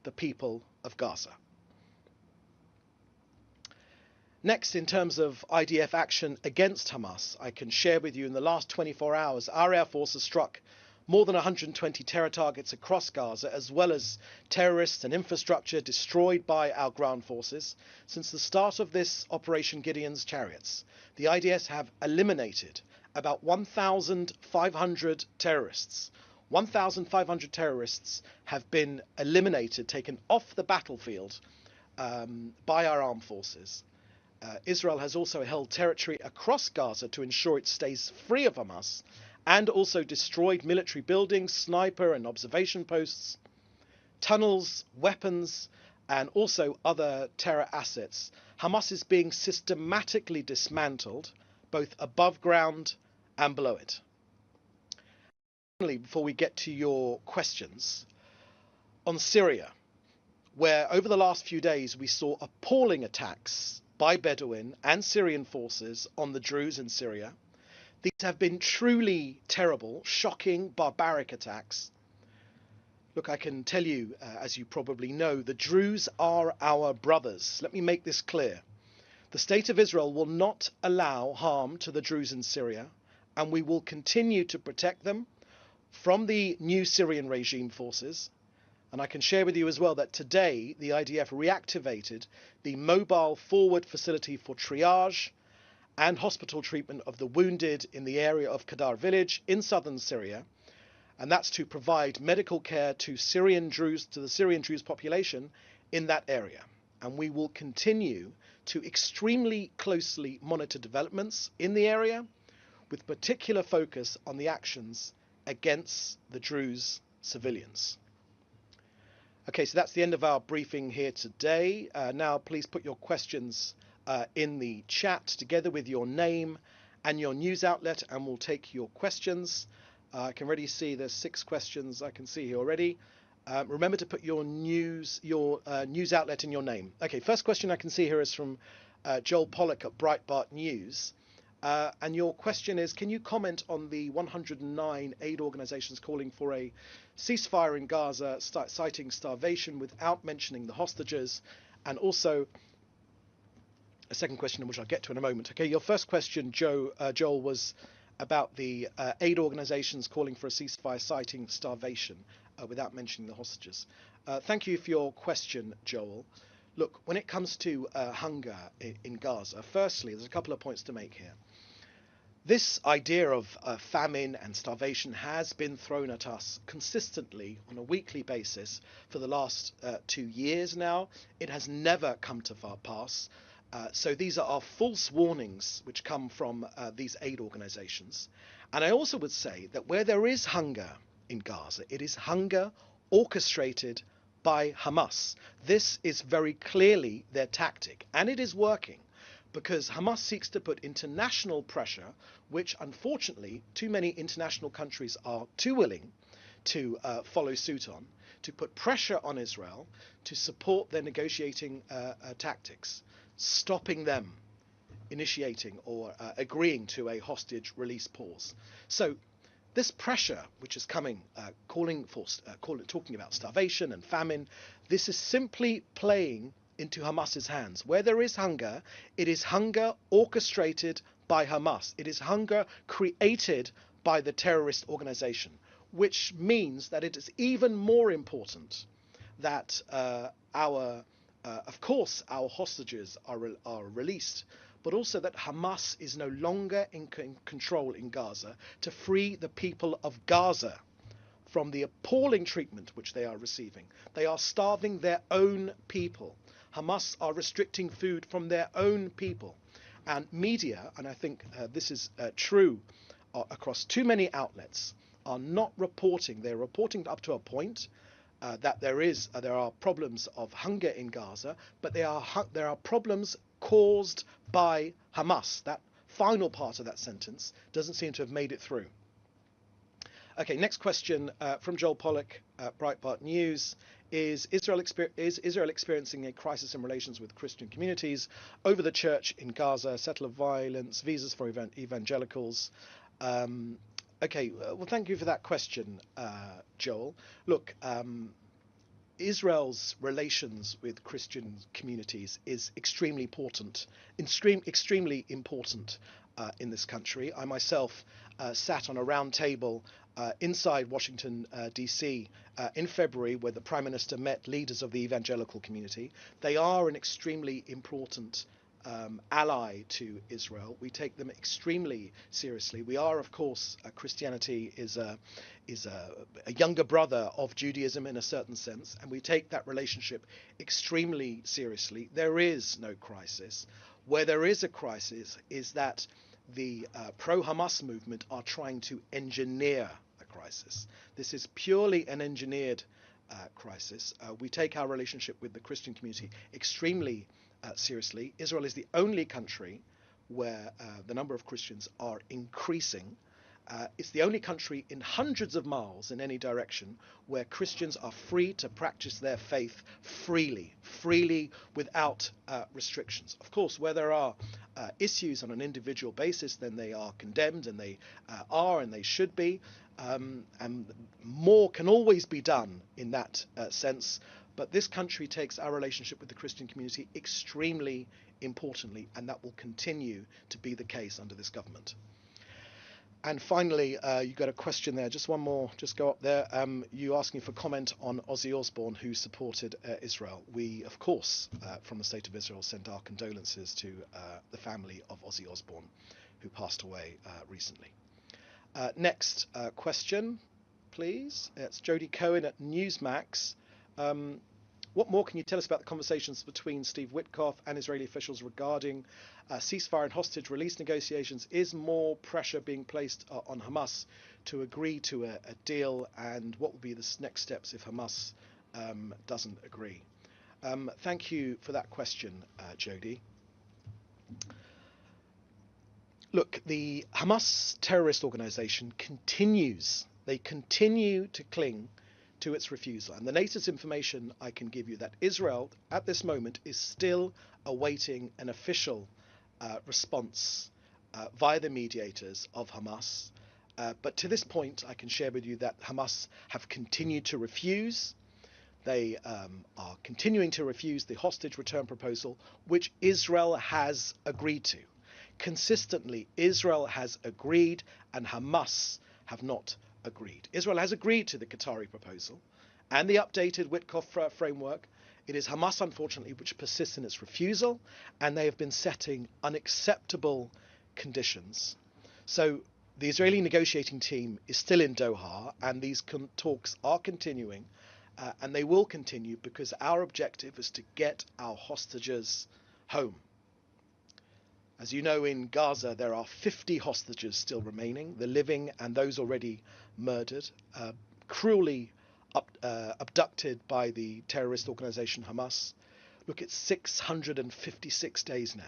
the people of Gaza. Next, in terms of IDF action against Hamas, I can share with you in the last 24 hours, our Air Force has struck more than 120 terror targets across Gaza, as well as terrorists and infrastructure destroyed by our ground forces. Since the start of this Operation Gideon's Chariots, the IDF have eliminated about 1,500 terrorists. 1,500 terrorists have been eliminated, taken off the battlefield by our armed forces. Israel has also held territory across Gaza to ensure it stays free of Hamas, and also destroyed military buildings, sniper and observation posts, tunnels, weapons, and also other terror assets. Hamas is being systematically dismantled, both above ground and below it. Finally, before we get to your questions, on Syria, where over the last few days we saw appalling attacks by Bedouin and Syrian forces on the Druze in Syria. These have been truly terrible, shocking, barbaric attacks. Look, I can tell you, as you probably know, the Druze are our brothers. Let me make this clear. The State of Israel will not allow harm to the Druze in Syria, and we will continue to protect them from the new Syrian regime forces. And I can share with you as well that today the IDF reactivated the mobile forward facility for triage and hospital treatment of the wounded in the area of Qadar village in southern Syria. And that's to provide medical care to the Syrian Druze population in that area. And we will continue to extremely closely monitor developments in the area, with particular focus on the actions against the Druze civilians. Okay, so that's the end of our briefing here today. Now, please put your questions in the chat together with your name and your news outlet, and we'll take your questions. I can already see there's 6 questions I can see here already. Remember to put your news outlet in your name. Okay, first question I can see here is from Joel Pollack at Breitbart News. And your question is, can you comment on the 109 aid organizations calling for a ceasefire in Gaza, citing starvation without mentioning the hostages? And also a second question, which I'll get to in a moment. Okay, your first question, Joel, was about the aid organizations calling for a ceasefire, citing starvation without mentioning the hostages. Thank you for your question, Joel. Look, when it comes to hunger in Gaza, firstly, there's a couple of points to make here. This idea of famine and starvation has been thrown at us consistently on a weekly basis for the last 2 years now. It has never come to pass. So these are false warnings which come from these aid organizations. And I also would say that where there is hunger in Gaza, it is hunger orchestrated by Hamas. This is very clearly their tactic, and it is working, because Hamas seeks to put international pressure, which unfortunately too many international countries are too willing to follow suit on, to put pressure on Israel to support their negotiating tactics, stopping them initiating or agreeing to a hostage release pause. So this pressure, which is coming, talking about starvation and famine, this is simply playing into Hamas's hands. Where there is hunger, it is hunger orchestrated by Hamas. It is hunger created by the terrorist organization, which means that it is even more important that of course, our hostages are released, but also that Hamas is no longer in control in Gaza to free the people of Gaza from the appalling treatment which they are receiving. They are starving their own people. Hamas are restricting food from their own people. And media, and I think this is true across too many outlets, are not reporting. They're reporting up to a point that there are problems of hunger in Gaza, but there are problems caused by Hamas. That final part of that sentence doesn't seem to have made it through. Okay, next question from Joel Pollack at Breitbart News. Is Israel experiencing a crisis in relations with Christian communities over the church in Gaza, settler violence, visas for evangelicals? Okay, well, thank you for that question, Joel. Look, Israel's relations with Christian communities is extremely important, extremely important in this country. I myself sat on a round table inside Washington, D.C. In February, where the Prime Minister met leaders of the evangelical community. They are an extremely important ally to Israel. We take them extremely seriously. We are, of course, Christianity is a younger brother of Judaism in a certain sense, and we take that relationship extremely seriously. There is no crisis. Where there is a crisis is that the pro-Hamas movement are trying to engineer a crisis. This is purely an engineered crisis. We take our relationship with the Christian community extremely seriously. Israel is the only country where the number of Christians are increasing. It's the only country in hundreds of miles in any direction where Christians are free to practice their faith freely without restrictions. Of course, where there are issues on an individual basis, then they are condemned, and they are and they should be. And more can always be done in that sense. But this country takes our relationship with the Christian community extremely importantly, and that will continue to be the case under this government. And finally, you got a question there. Just one more. Just go up there. You asking for comment on Ozzy Osbourne, who supported Israel. We, of course, from the State of Israel, send our condolences to the family of Ozzy Osbourne, who passed away recently. Next question, please. It's Jodie Cohen at Newsmax. What more can you tell us about the conversations between Steve Witkoff and Israeli officials regarding ceasefire and hostage release negotiations? Is more pressure being placed on Hamas to agree to a deal? And what will be the next steps if Hamas doesn't agree? Thank you for that question, Jodie. Look, the Hamas terrorist organization continues to cling to its refusal. And the latest information I can give you that Israel at this moment is still awaiting an official response via the mediators of Hamas. But to this point, I can share with you that Hamas have continued to refuse. They are continuing to refuse the hostage return proposal, which Israel has agreed to. Consistently, Israel has agreed and Hamas have not agreed. Israel has agreed to the Qatari proposal and the updated Witkoff framework. It is Hamas, unfortunately, which persists in its refusal, and they have been setting unacceptable conditions. So the Israeli negotiating team is still in Doha, and these talks are continuing, and they will continue because our objective is to get our hostages home. As you know, in Gaza, there are 50 hostages still remaining, the living and those already murdered, cruelly abducted by the terrorist organization Hamas. Look, it's 656 days now.